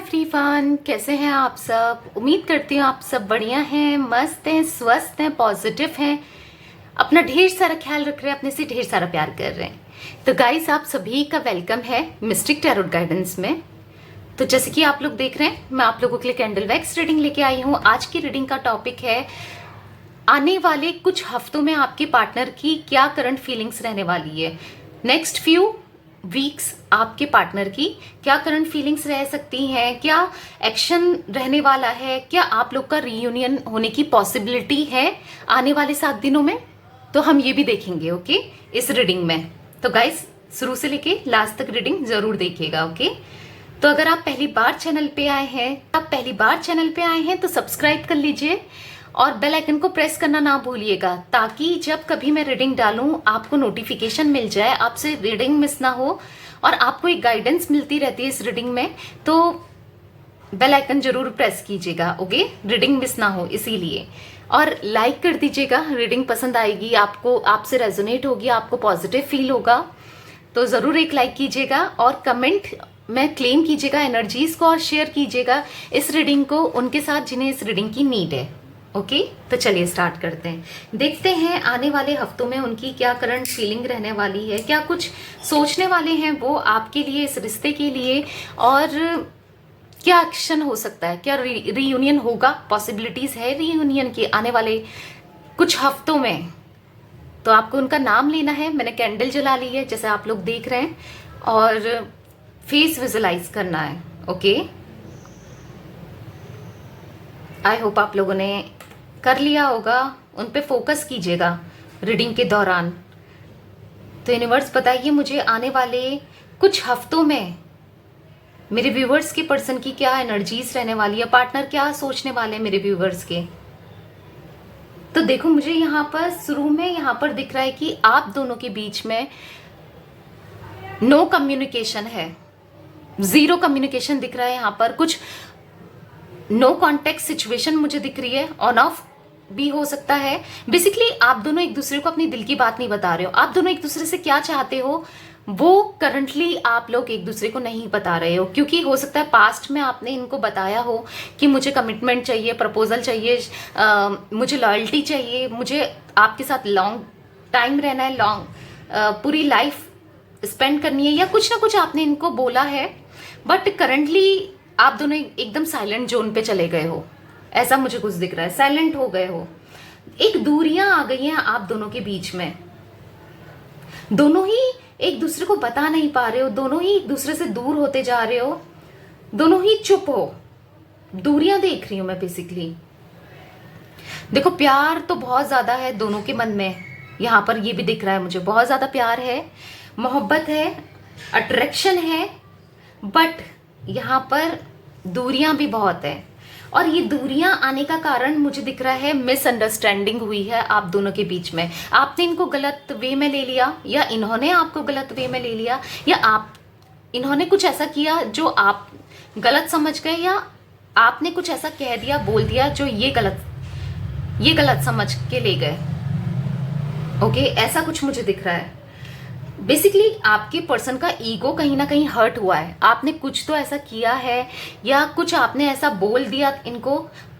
Everyone, कैसे हैं आप सब। उम्मीद करती हूँ आप सब बढ़िया हैं, मस्त हैं, स्वस्थ हैं, पॉजिटिव हैं, अपना ढेर सारा ख्याल रख रहे हैं, अपने से ढेर सारा प्यार कर रहे हैं। तो गाइस, आप सभी का वेलकम है मिस्टिक टैरोट गाइडेंस में। तो जैसे कि आप लोग देख रहे हैं, मैं आप लोगों के लिए कैंडल वैक्स रीडिंग लेके आई हूँ। आज की रीडिंग का टॉपिक है आने वाले कुछ हफ्तों में आपके पार्टनर की क्या करंट फीलिंग्स रहने वाली है। नेक्स्ट फ्यू वीक्स आपके पार्टनर की क्या करंट फीलिंग्स रह सकती हैं, क्या एक्शन रहने वाला है, क्या आप लोग का रीयूनियन होने की पॉसिबिलिटी है आने वाले 7 दिनों में। तो हम ये भी देखेंगे ओके इस रीडिंग में। तो गाइस, शुरू से लेके लास्ट तक रीडिंग जरूर देखिएगा ओके। तो अगर आप पहली बार चैनल पे आए हैं तो सब्सक्राइब कर लीजिए और बेल आइकन को प्रेस करना ना भूलिएगा, ताकि जब कभी मैं रीडिंग डालूं आपको नोटिफिकेशन मिल जाए, आपसे रीडिंग मिस ना हो और आपको एक गाइडेंस मिलती रहती है इस रीडिंग में। तो बेल आइकन जरूर प्रेस कीजिएगा ओके, रीडिंग मिस ना हो इसीलिए। और लाइक कर दीजिएगा, रीडिंग पसंद आएगी आपको, आपसे रेजोनेट होगी, आपको पॉजिटिव फील होगा तो जरूर एक लाइक कीजिएगा और कमेंट में क्लेम कीजिएगा एनर्जीज को और शेयर कीजिएगा इस रीडिंग को उनके साथ जिन्हें इस रीडिंग की नीड है ओके। तो चलिए स्टार्ट करते हैं, देखते हैं आने वाले हफ्तों में उनकी क्या करंट फीलिंग रहने वाली है, क्या कुछ सोचने वाले हैं वो आपके लिए, इस रिश्ते के लिए, और क्या एक्शन हो सकता है, क्या रीयूनियन होगा, पॉसिबिलिटीज है रीयूनियन की आने वाले कुछ हफ्तों में। तो आपको उनका नाम लेना है, मैंने कैंडल जला ली है जैसे आप लोग देख रहे हैं, और फेस विजुलाइज करना है ओके। आई होप आप लोगों ने कर लिया होगा, उन पे फोकस कीजिएगा रीडिंग के दौरान। तो यूनिवर्स बताइए मुझे आने वाले कुछ हफ्तों में मेरे व्यूवर्स के पर्सन की क्या एनर्जीज रहने वाली है, पार्टनर क्या सोचने वाले हैं मेरे व्यूवर्स के। तो देखो, मुझे यहाँ पर शुरू में यहाँ पर दिख रहा है कि आप दोनों के बीच में नो कम्युनिकेशन है, जीरो कम्युनिकेशन दिख रहा है। यहाँ पर कुछ नो कॉन्टेक्ट सिचुएशन मुझे दिख रही है, ऑन ऑफ भी हो सकता है। बेसिकली आप दोनों एक दूसरे को अपनी दिल की बात नहीं बता रहे हो, आप दोनों एक दूसरे से क्या चाहते हो वो करंटली आप लोग एक दूसरे को नहीं बता रहे हो, क्योंकि हो सकता है पास्ट में आपने इनको बताया हो कि मुझे कमिटमेंट चाहिए, प्रपोजल चाहिए, मुझे लॉयल्टी चाहिए, मुझे आपके साथ लॉन्ग टाइम रहना है, पूरी लाइफ स्पेंड करनी है, या कुछ ना कुछ आपने इनको बोला है। बट करंटली आप दोनों एकदम साइलेंट जोन पे चले गए हो, ऐसा मुझे कुछ दिख रहा है, साइलेंट हो गए हो। एक दूरियां आ गई हैं आप दोनों के बीच में, दोनों ही एक दूसरे को बता नहीं पा रहे हो, दोनों ही एक दूसरे से दूर होते जा रहे हो, दोनों ही चुप हो, दूरियां देख रही हूं मैं बेसिकली। देखो, प्यार तो बहुत ज्यादा है दोनों के मन में, यहां पर ये भी दिख रहा है मुझे, बहुत ज्यादा प्यार है, मोहब्बत है, अट्रैक्शन है, बट यहाँ पर दूरियां भी बहुत है। और ये दूरियां आने का कारण मुझे दिख रहा है मिसअंडरस्टैंडिंग हुई है आप दोनों के बीच में। आपने इनको गलत वे में ले लिया, या इन्होंने आपको गलत वे में ले लिया, या इन्होंने कुछ ऐसा किया जो आप गलत समझ गए, या आपने कुछ ऐसा कह दिया, बोल दिया जो ये गलत समझ के ले गए ओके। ऐसा कुछ मुझे दिख रहा है। बेसिकली आपके पर्सन का ईगो कहीं ना कहीं हर्ट हुआ है, आपने कुछ तो ऐसा किया है या कुछ आपने ऐसा बोल दिया इनको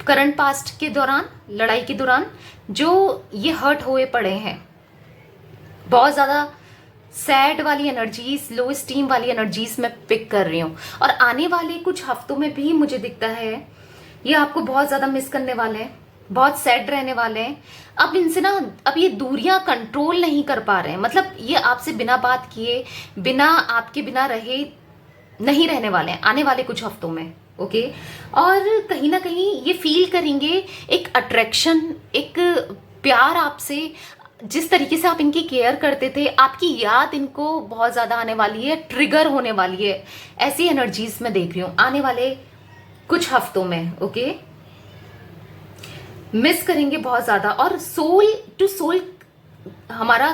करंट पास्ट के दौरान, लड़ाई के दौरान, जो ये हर्ट हुए पड़े हैं। बहुत ज्यादा सैड वाली एनर्जीज, लो स्टीम वाली एनर्जीज मैं पिक कर रही हूँ। और आने वाले कुछ हफ्तों में भी मुझे दिखता है ये आपको बहुत ज्यादा मिस करने वाले हैं, बहुत सैड रहने वाले हैं। अब इनसे ना, अब ये दूरियां कंट्रोल नहीं कर पा रहे हैं, मतलब ये आपसे बिना बात किए, बिना आपके बिना रहे नहीं रहने वाले हैं आने वाले कुछ हफ्तों में ओके। और कहीं ना कहीं ये फील करेंगे एक अट्रैक्शन, एक प्यार आपसे, जिस तरीके से आप इनकी केयर करते थे, आपकी याद इनको बहुत ज्यादा आने वाली है, ट्रिगर होने वाली है। ऐसी एनर्जीज मैं देख रही हूँ आने वाले कुछ हफ्तों में ओके। मिस करेंगे बहुत ज्यादा, और सोल टू सोल हमारा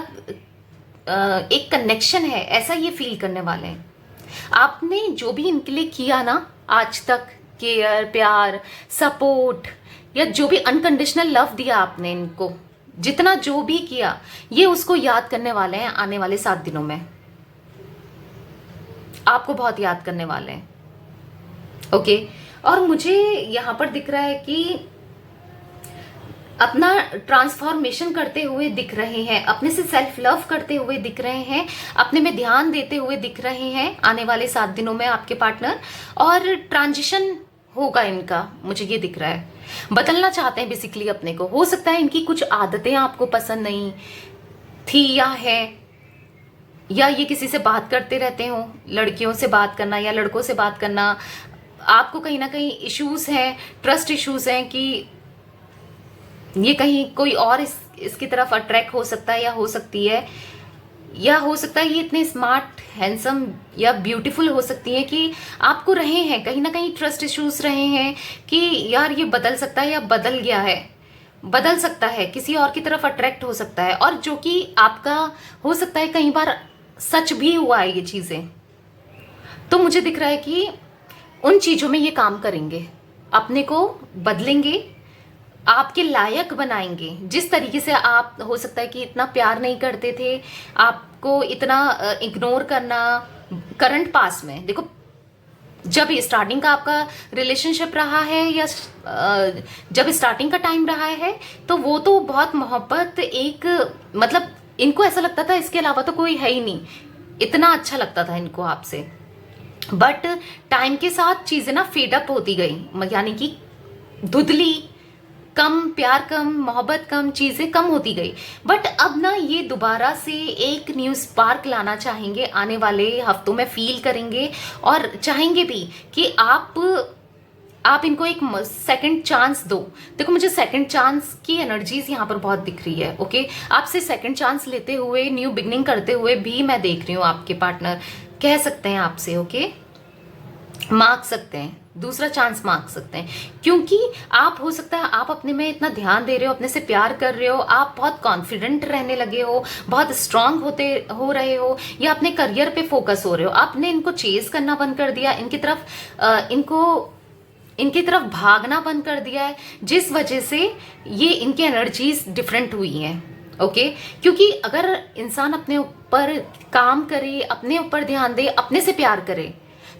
एक कनेक्शन है, ऐसा ये फील करने वाले हैं। आपने जो भी इनके लिए किया ना आज तक, केयर, प्यार, सपोर्ट, या जो भी अनकंडीशनल लव दिया आपने इनको, जितना जो भी किया, ये उसको याद करने वाले हैं आने वाले 7 दिनों में। आपको बहुत याद करने वाले हैं। ओके। और मुझे यहाँ पर दिख रहा है कि अपना ट्रांसफॉर्मेशन करते हुए दिख रहे हैं, अपने से सेल्फ लव करते हुए दिख रहे हैं, अपने में ध्यान देते हुए दिख रहे हैं आने वाले 7 दिनों में आपके पार्टनर। और ट्रांजिशन होगा इनका, मुझे ये दिख रहा है। बदलना चाहते हैं बेसिकली अपने को। हो सकता है इनकी कुछ आदतें आपको पसंद नहीं थी या है, या ये किसी से बात करते रहते हो, लड़कियों से बात करना या लड़कों से बात करना। आपको कहीं ना कहीं इश्यूज हैं, ट्रस्ट इश्यूज हैं कि ये कहीं कोई और इसकी तरफ अट्रैक्ट हो सकता है या हो सकती है, या हो सकता है ये इतने स्मार्ट हैंडसम या ब्यूटीफुल हो सकती है कि आपको रहे हैं कहीं ना कहीं ट्रस्ट इश्यूज रहे हैं कि यार ये बदल सकता है या बदल गया है, बदल सकता है, किसी और की तरफ अट्रैक्ट हो सकता है। और जो कि आपका हो सकता है कई बार सच भी हुआ है ये चीजें। तो मुझे दिख रहा है कि उन चीजों में ये काम करेंगे, अपने को बदलेंगे, आपके लायक बनाएंगे। जिस तरीके से आप हो सकता है कि इतना प्यार नहीं करते थे, आपको इतना इग्नोर करना करंट पास में। देखो जब स्टार्टिंग का आपका रिलेशनशिप रहा है या जब स्टार्टिंग का टाइम रहा है तो वो तो बहुत मोहब्बत, एक मतलब इनको ऐसा लगता था इसके अलावा तो कोई है ही नहीं, इतना अच्छा लगता था इनको आपसे। बट टाइम के साथ चीजें ना फेड अप होती गई, यानी कि धुंधली, कम प्यार, कम मोहब्बत, कम चीजें कम होती गई। बट अब ना ये दोबारा से एक न्यू स्पार्क लाना चाहेंगे, आने वाले हफ्तों में फील करेंगे और चाहेंगे भी कि आप इनको एक सेकंड चांस दो। देखो मुझे सेकंड चांस की एनर्जीज यहाँ पर बहुत दिख रही है। ओके, आपसे सेकंड चांस लेते हुए, न्यू बिगनिंग करते हुए भी मैं देख रही हूँ आपके पार्टनर। कह सकते हैं आपसे, ओके, मांग सकते हैं, दूसरा चांस मांग सकते हैं, क्योंकि आप हो सकता है आप अपने में इतना ध्यान दे रहे हो, अपने से प्यार कर रहे हो, आप बहुत कॉन्फिडेंट रहने लगे हो, बहुत स्ट्रांग हो रहे हो, या अपने करियर पे फोकस हो रहे हो। आपने इनको चेज करना बंद कर दिया, इनकी तरफ भागना बंद कर दिया है, जिस वजह से ये इनकी एनर्जीज डिफरेंट हुई हैं। ओके, क्योंकि अगर इंसान अपने ऊपर काम करे, अपने ऊपर ध्यान दे, अपने से प्यार करे,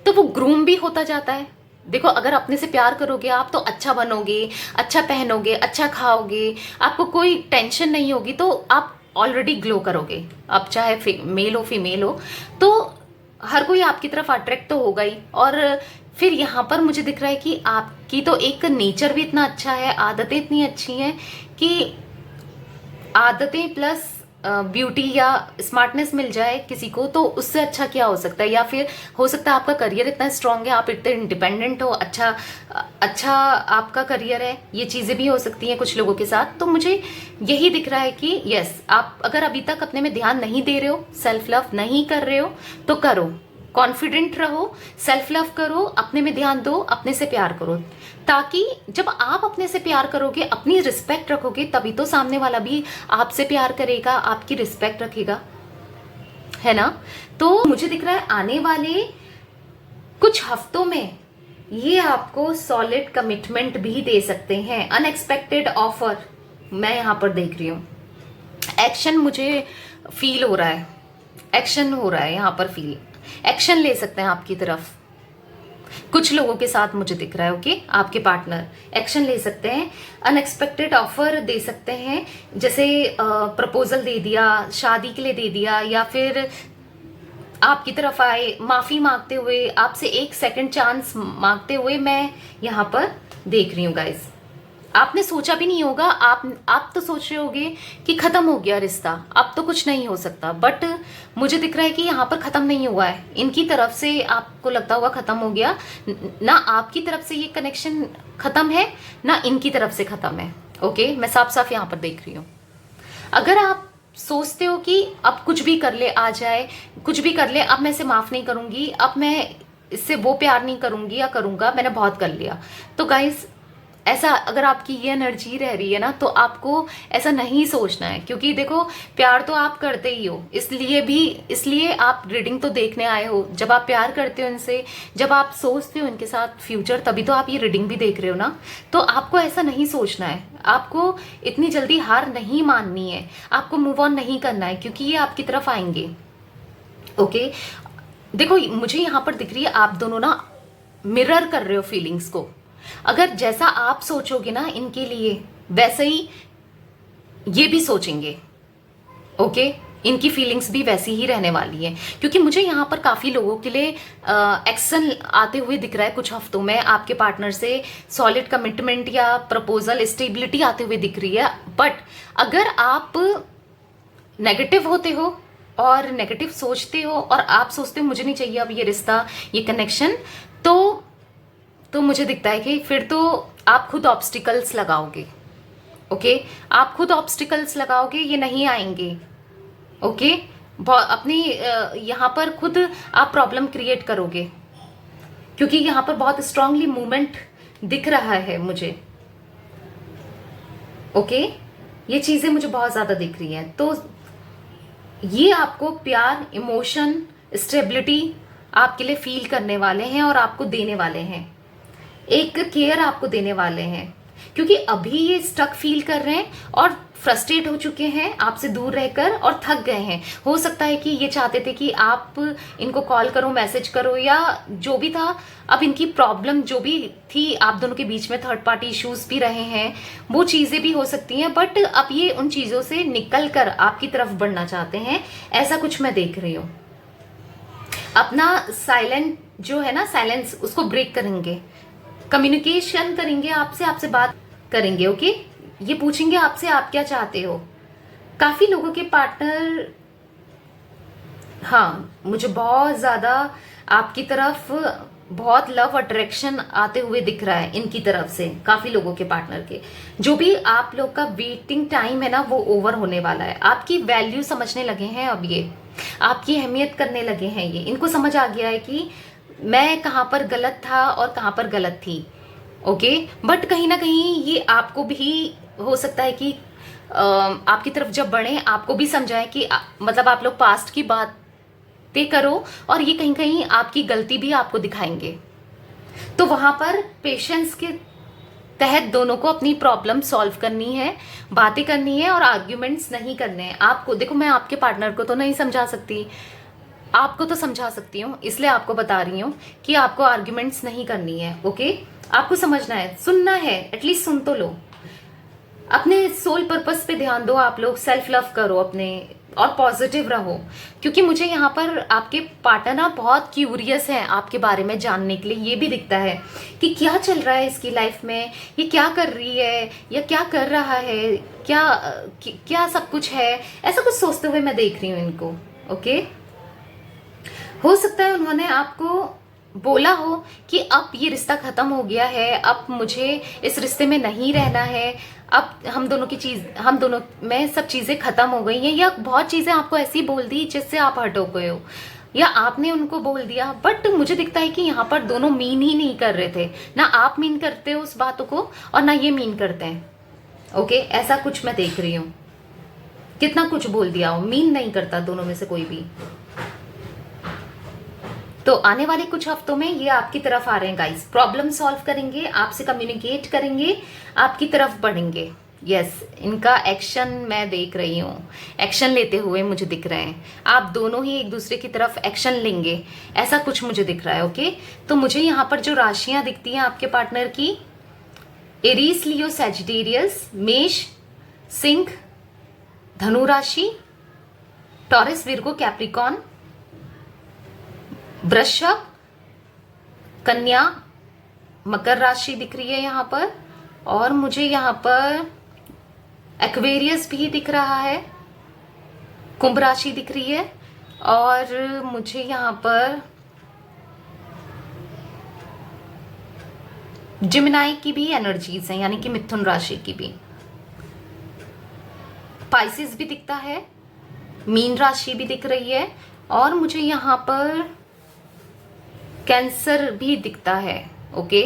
तो वो ग्रूम भी होता जाता है। देखो अगर अपने से प्यार करोगे आप तो अच्छा बनोगे, अच्छा पहनोगे, अच्छा खाओगे, आपको कोई टेंशन नहीं होगी, तो आप ऑलरेडी ग्लो करोगे। अब चाहे मेल हो फीमेल हो, तो हर कोई आपकी तरफ अट्रैक्ट तो होगा ही। और फिर यहाँ पर मुझे दिख रहा है कि आपकी तो एक नेचर भी इतना अच्छा है, आदतें इतनी अच्छी हैं कि आदतें प्लस ब्यूटी या स्मार्टनेस मिल जाए किसी को तो उससे अच्छा क्या हो सकता है। या फिर हो सकता है आपका करियर इतना स्ट्रांग है, आप इतने इंडिपेंडेंट हो, अच्छा आपका करियर है, ये चीजें भी हो सकती हैं कुछ लोगों के साथ। तो मुझे यही दिख रहा है कि यस, आप अगर अभी तक अपने में ध्यान नहीं दे रहे हो, सेल्फ लव नहीं कर रहे हो, तो करो, कॉन्फिडेंट रहो, सेल्फ लव करो, अपने में ध्यान दो, अपने से प्यार करो, ताकि जब आप अपने से प्यार करोगे, अपनी रिस्पेक्ट रखोगे, तभी तो सामने वाला भी आपसे प्यार करेगा, आपकी रिस्पेक्ट रखेगा, है ना। तो मुझे दिख रहा है आने वाले कुछ हफ्तों में ये आपको सॉलिड कमिटमेंट भी दे सकते हैं, अनएक्सपेक्टेड ऑफर मैं यहां पर देख रही हूं। एक्शन मुझे फील हो रहा है, एक्शन हो रहा है यहां पर, फील एक्शन ले सकते हैं आपकी तरफ कुछ लोगों के साथ मुझे दिख रहा है। ओके, आपके पार्टनर एक्शन ले सकते हैं, अनएक्सपेक्टेड ऑफर दे सकते हैं, जैसे प्रपोजल दे दिया, शादी के लिए दे दिया, या फिर आपकी तरफ आए माफी मांगते हुए, आपसे एक सेकंड चांस मांगते हुए मैं यहाँ पर देख रही हूँ गाइस। आपने सोचा भी नहीं होगा, आप तो सोच रहे होगे कि खत्म हो गया रिश्ता, अब तो कुछ नहीं हो सकता, बट मुझे दिख रहा है कि यहाँ पर खत्म नहीं हुआ है। इनकी तरफ से आपको लगता होगा खत्म हो गया, ना आपकी तरफ से ये कनेक्शन खत्म है, ना इनकी तरफ से खत्म है। ओके, मैं साफ साफ यहाँ पर देख रही हूँ। अगर आप सोचते हो कि अब कुछ भी कर ले, आ जाए कुछ भी कर ले, अब मैं इसे माफ नहीं करूंगी, अब मैं इससे वो प्यार नहीं करूंगी या करूंगा, मैंने बहुत कर लिया, तो गाइस ऐसा अगर आपकी ये एनर्जी रह रही है ना, तो आपको ऐसा नहीं सोचना है, क्योंकि देखो प्यार तो आप करते ही हो, इसलिए आप रीडिंग तो देखने आए हो। जब आप प्यार करते हो इनसे, जब आप सोचते हो इनके साथ फ्यूचर, तभी तो आप ये रीडिंग भी देख रहे हो ना। तो आपको ऐसा नहीं सोचना है, आपको इतनी जल्दी हार नहीं माननी है, आपको मूव ऑन नहीं करना है, क्योंकि ये आपकी तरफ आएंगे। ओके, देखो मुझे यहाँ पर दिख रही है आप दोनों ना मिरर कर रहे हो फीलिंग्स को। अगर जैसा आप सोचोगे ना इनके लिए, वैसे ही ये भी सोचेंगे। ओके, इनकी फीलिंग्स भी वैसी ही रहने वाली है, क्योंकि मुझे यहाँ पर काफ़ी लोगों के लिए एक्शन आते हुए दिख रहा है। कुछ हफ्तों में आपके पार्टनर से सॉलिड कमिटमेंट या प्रपोजल, स्टेबिलिटी आते हुए दिख रही है। बट अगर आप नेगेटिव होते हो और नेगेटिव सोचते हो और आप सोचते हो मुझे नहीं चाहिए अब ये रिश्ता, ये कनेक्शन, तो मुझे दिखता है कि फिर तो आप खुद ऑब्स्टिकल्स लगाओगे। ओके, आप खुद ऑब्स्टिकल्स लगाओगे, ये नहीं आएंगे। ओके, अपनी यहाँ पर खुद आप प्रॉब्लम क्रिएट करोगे, क्योंकि यहाँ पर बहुत स्ट्रांगली मूवमेंट दिख रहा है मुझे। ओके, ये चीजें मुझे बहुत ज्यादा दिख रही हैं। तो ये आपको प्यार, इमोशन, स्टेबिलिटी आपके लिए फील करने वाले हैं और आपको देने वाले हैं, एक केयर आपको देने वाले हैं, क्योंकि अभी ये स्टक फील कर रहे हैं और फ्रस्ट्रेट हो चुके हैं आपसे दूर रहकर और थक गए हैं। हो सकता है कि ये चाहते थे कि आप इनको कॉल करो, मैसेज करो या जो भी था। अब इनकी प्रॉब्लम जो भी थी आप दोनों के बीच में, थर्ड पार्टी इश्यूज भी रहे हैं, वो चीज़ें भी हो सकती हैं। बट अब ये उन चीज़ों से निकल कर आपकी तरफ बढ़ना चाहते हैं, ऐसा कुछ मैं देख रही हूँ। अपना साइलेंट जो है ना, साइलेंस, उसको ब्रेक करेंगे, कम्युनिकेशन करेंगे आपसे बात करेंगे। ओके, ये पूछेंगे आपसे आप क्या चाहते हो। काफी लोगों के पार्टनर, हाँ, मुझे बहुत ज्यादा आपकी तरफ बहुत लव अट्रैक्शन आते हुए दिख रहा है इनकी तरफ से। काफी लोगों के पार्टनर के, जो भी आप लोग का वेटिंग टाइम है ना, वो ओवर होने वाला है। आपकी वैल्यू समझने लगे हैं अब ये, आपकी अहमियत करने लगे हैं ये। इनको समझ आ गया है कि मैं कहाँ पर गलत था और कहाँ पर गलत थी। ओके, बट कहीं ना कहीं ये आपको भी हो सकता है कि आपकी तरफ जब बढ़े आपको भी समझाए कि मतलब आप लोग पास्ट की बातें करो और ये कहीं कहीं आपकी गलती भी आपको दिखाएंगे। तो वहां पर पेशेंस के तहत दोनों को अपनी प्रॉब्लम सॉल्व करनी है, बातें करनी है और आर्ग्यूमेंट्स नहीं करने हैं आपको। देखो, मैं आपके पार्टनर को तो नहीं समझा सकती, आपको तो समझा सकती हूँ, इसलिए आपको बता रही हूँ कि आपको आर्ग्यूमेंट्स नहीं करनी है। ओके, आपको समझना है, सुनना है, एटलीस्ट सुन तो लो। अपने सोल पर्पस पे ध्यान दो, आप लोग सेल्फ लव करो अपने और पॉजिटिव रहो, क्योंकि मुझे यहाँ पर आपके पार्टनर ना बहुत क्यूरियस हैं आपके बारे में जानने के लिए। ये भी दिखता है कि क्या चल रहा है इसकी लाइफ में, ये क्या कर रही है या क्या कर रहा है, क्या सब कुछ है, ऐसा कुछ सोचते हुए मैं देख रही हूँ इनको। ओके, हो सकता है उन्होंने आपको बोला हो कि अब ये रिश्ता खत्म हो गया है, अब मुझे इस रिश्ते में नहीं रहना है, अब हम दोनों में सब चीजें खत्म हो गई हैं, या बहुत चीजें आपको ऐसी बोल दी जिससे आप हट हो गए हो, या आपने उनको बोल दिया। बट मुझे दिखता है कि यहाँ पर दोनों मीन ही नहीं कर रहे थे, ना आप मीन करते हो उस बातों को और ना ये मीन करते हैं। ओके, ऐसा कुछ मैं देख रही हूँ, कितना कुछ बोल दिया हो, मीन नहीं करता दोनों में से कोई भी। तो आने वाले कुछ हफ्तों में ये आपकी तरफ आ रहे हैं गाइस, प्रॉब्लम सॉल्व करेंगे, आपसे कम्युनिकेट करेंगे, आपकी तरफ बढ़ेंगे। यस, इनका एक्शन मैं देख रही हूँ, एक्शन लेते हुए मुझे दिख रहे हैं। आप दोनों ही एक दूसरे की तरफ एक्शन लेंगे, ऐसा कुछ मुझे दिख रहा है। ओके, तो मुझे यहाँ पर जो राशियां दिखती हैं आपके पार्टनर की, एरीज, लियो, सैजिटेरियस, मेष, सिंह, धनु राशि, टॉरस, विर्गो, कैप्रिकॉन, वृषभ, कन्या, मकर राशि दिख रही है यहाँ पर, और मुझे यहाँ पर एक्वेरियस भी दिख रहा है, कुंभ राशि दिख रही है, और मुझे यहाँ पर जिमिनाई की भी एनर्जीज हैं, यानी कि मिथुन राशि की भी। पाइसिस भी दिखता है, मीन राशि भी दिख रही है, और मुझे यहाँ पर कैंसर भी दिखता है। ओके,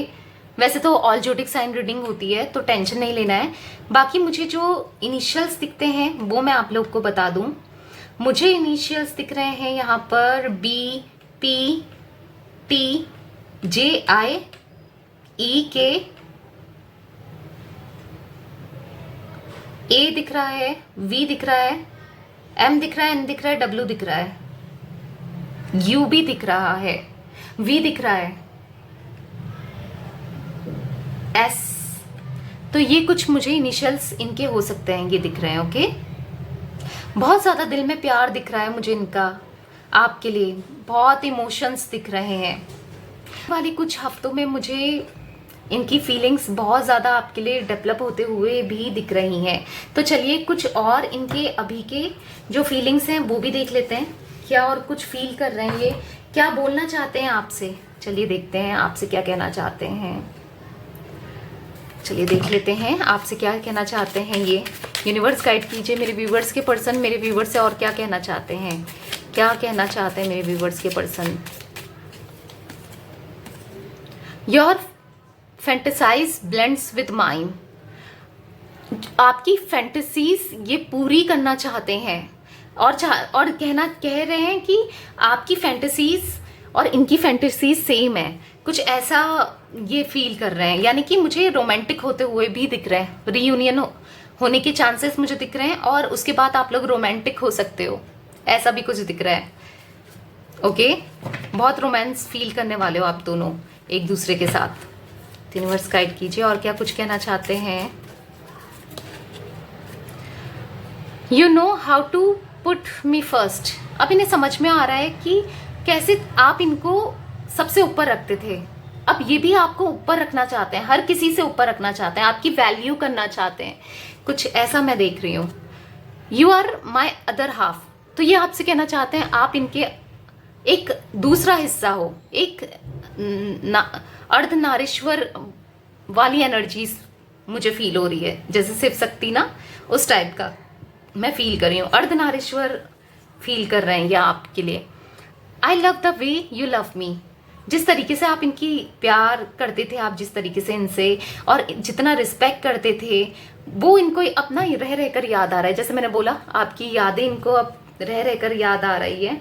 वैसे तो ऑल जोडिक साइन रीडिंग होती है तो टेंशन नहीं लेना है। बाकी मुझे जो इनिशियल्स दिखते हैं वो मैं आप लोग को बता दूं। मुझे इनिशियल्स दिख रहे हैं यहाँ पर बी, पी, टी, जे, आई, ई, के, ए दिख रहा है, वी दिख रहा है, एम दिख रहा है, एन दिख रहा है, डब्ल्यू दिख रहा है, यू भी दिख रहा है, वी दिख रहा है, एस। तो ये कुछ मुझे इनिशियल्स इनके हो सकते हैं, ये दिख रहे हैं। ओके, बहुत ज़्यादा दिल में प्यार दिख रहा है मुझे इनका आपके लिए, बहुत इमोशंस दिख रहे हैं। वाली कुछ हफ्तों में मुझे इनकी फीलिंग्स बहुत ज़्यादा आपके लिए डेवलप होते हुए भी दिख रही हैं। तो चलिए कुछ और इनके अभी के जो फीलिंग्स हैं वो भी देख लेते हैं, क्या और कुछ फील कर रहे हैं, ये क्या बोलना चाहते हैं आपसे। चलिए देखते हैं आपसे क्या कहना चाहते हैं। चलिए देख लेते हैं आपसे क्या कहना चाहते हैं ये। यूनिवर्स गाइड कीजिए मेरे व्यूवर्स के पर्सन, मेरे व्यूवर्स से और क्या कहना चाहते हैं, क्या कहना चाहते हैं मेरे व्यूवर्स के person. Your fantasise blends with mine. आपकी फैंटेसीज ये पूरी करना चाहते हैं और कह रहे हैं कि आपकी फैंटेसीज और इनकी फैंटेसीज सेम है, कुछ ऐसा ये फील कर रहे हैं। यानी कि मुझे रोमांटिक होते हुए भी दिख रहे हैं, रीयूनियन होने के चांसेस मुझे दिख रहे हैं और उसके बाद आप लोग रोमांटिक हो सकते हो, ऐसा भी कुछ दिख रहा है। ओके, बहुत रोमांस फील करने वाले हो आप दोनों एक दूसरे के साथ। यूनिवर्स गाइड कीजिए और क्या कुछ कहना चाहते हैं। You know how to put me first. अब इन्हें समझ में आ रहा है कि कैसे आप इनको सबसे ऊपर रखते थे, अब ये भी आपको ऊपर रखना चाहते हैं, हर किसी से ऊपर रखना चाहते हैं, आपकी वैल्यू करना चाहते हैं, कुछ ऐसा मैं देख रही हूँ। You are my other half. तो ये आपसे कहना चाहते हैं आप इनके एक दूसरा हिस्सा हो, एक अर्धनारीश्वर वाली एनर्जीज मुझे फील हो रही है, जैसे शिव शक्ति ना, उस टाइप का मैं फील कर रही हूँ। अर्धनारीश्वर फील कर रहे हैं ये आपके लिए। I love the way you love me. जिस तरीके से आप इनकी प्यार करते थे, आप जिस तरीके से इनसे और जितना रिस्पेक्ट करते थे, वो इनको अपना रह रहकर याद आ रहा है। जैसे मैंने बोला आपकी यादें इनको अब रह रहकर याद आ रही है।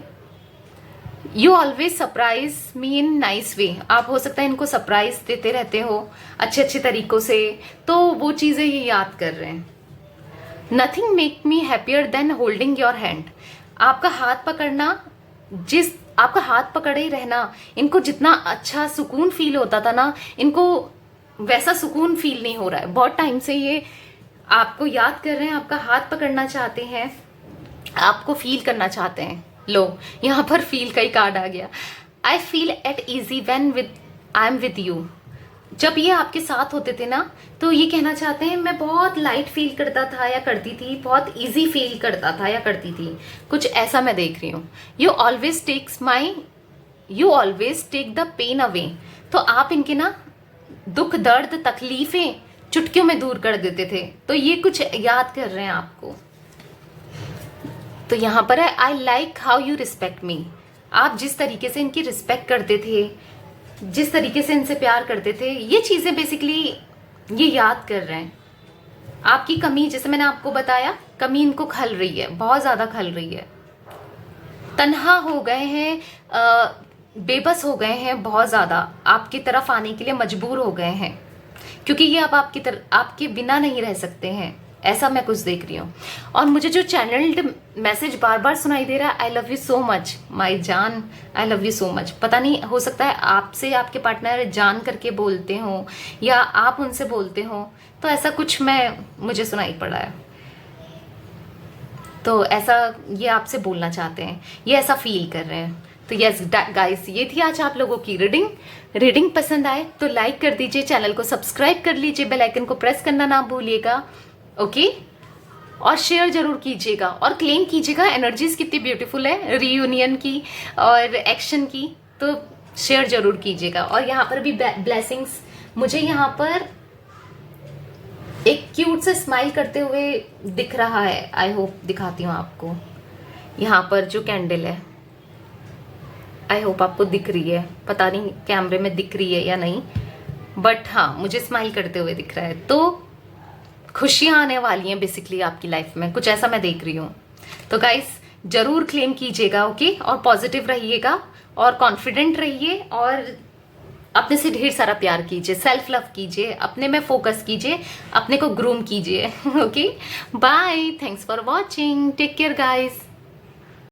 You always surprise me in nice way. आप हो सकता है इनको सरप्राइज देते रहते हो अच्छे अच्छे तरीकों से, तो वो चीज़ें ये याद कर रहे हैं। Nothing make me happier than holding your hand. आपका हाथ पकड़ना, आपका हाथ पकड़े रहना, इनको जितना अच्छा सुकून फील होता था ना, इनको वैसा सुकून फील नहीं हो रहा है। बहुत टाइम से ये आपको याद कर रहे हैं, आपका हाथ पकड़ना चाहते हैं, आपको फील करना चाहते हैं। लो यहाँ पर फील का ही कार्ड आ गया। I feel at easy when I am with you. जब ये आपके साथ होते थे ना, तो ये कहना चाहते हैं मैं बहुत लाइट फील करता था या करती थी, बहुत इजी फील करता था या करती थी, कुछ ऐसा मैं देख रही हूँ। You always take the pain away. तो आप इनके ना दुख दर्द तकलीफें चुटकियों में दूर कर देते थे, तो ये कुछ याद कर रहे हैं आपको। तो यहाँ पर है I like how you respect मी। आप जिस तरीके से इनकी रिस्पेक्ट करते थे, जिस तरीके से इनसे प्यार करते थे, ये चीज़ें बेसिकली ये याद कर रहे हैं। आपकी कमी, जैसे मैंने आपको बताया, कमी इनको खल रही है, बहुत ज़्यादा खल रही है। तन्हा हो गए हैं, बेबस हो गए हैं, बहुत ज़्यादा आपकी तरफ आने के लिए मजबूर हो गए हैं, क्योंकि ये अब आपके बिना नहीं रह सकते हैं, ऐसा मैं कुछ देख रही हूँ। और मुझे जो चैनल्ड मैसेज बार बार सुनाई दे रहा है, I love you so much my जान, I love you so much. पता नहीं, हो सकता है आपसे आपके पार्टनर जान करके बोलते हो या आप उनसे बोलते हो, तो ऐसा कुछ मुझे सुनाई पड़ा है। तो ऐसा ये आपसे बोलना चाहते हैं, ये ऐसा फील कर रहे हैं। तो यस गाइस, ये थी आज आप लोगों की रीडिंग पसंद आए तो लाइक कर दीजिए, चैनल को सब्सक्राइब कर लीजिए, बेल आइकन को प्रेस करना ना भूलिएगा। ओके, और शेयर जरूर कीजिएगा और क्लेम कीजिएगा एनर्जीज कितनी ब्यूटीफुल है रीयूनियन की और एक्शन की, तो शेयर जरूर कीजिएगा। और यहाँ पर भी ब्लेसिंग्स, मुझे यहाँ पर एक क्यूट से स्माइल करते हुए दिख रहा है। आई होप, दिखाती हूँ आपको, यहाँ पर जो कैंडल है, आई होप आपको दिख रही है, पता नहीं कैमरे में दिख रही है या नहीं, बट हाँ मुझे स्माइल करते हुए दिख रहा है। तो खुशियाँ आने वाली हैं बेसिकली आपकी लाइफ में, कुछ ऐसा मैं देख रही हूँ। तो गाइस जरूर क्लेम कीजिएगा, ओके, और पॉजिटिव रहिएगा और कॉन्फिडेंट रहिए और अपने से ढेर सारा प्यार कीजिए, सेल्फ लव कीजिए, अपने में फोकस कीजिए, अपने को ग्रूम कीजिए। Okay, bye, thanks for watching, take care guys.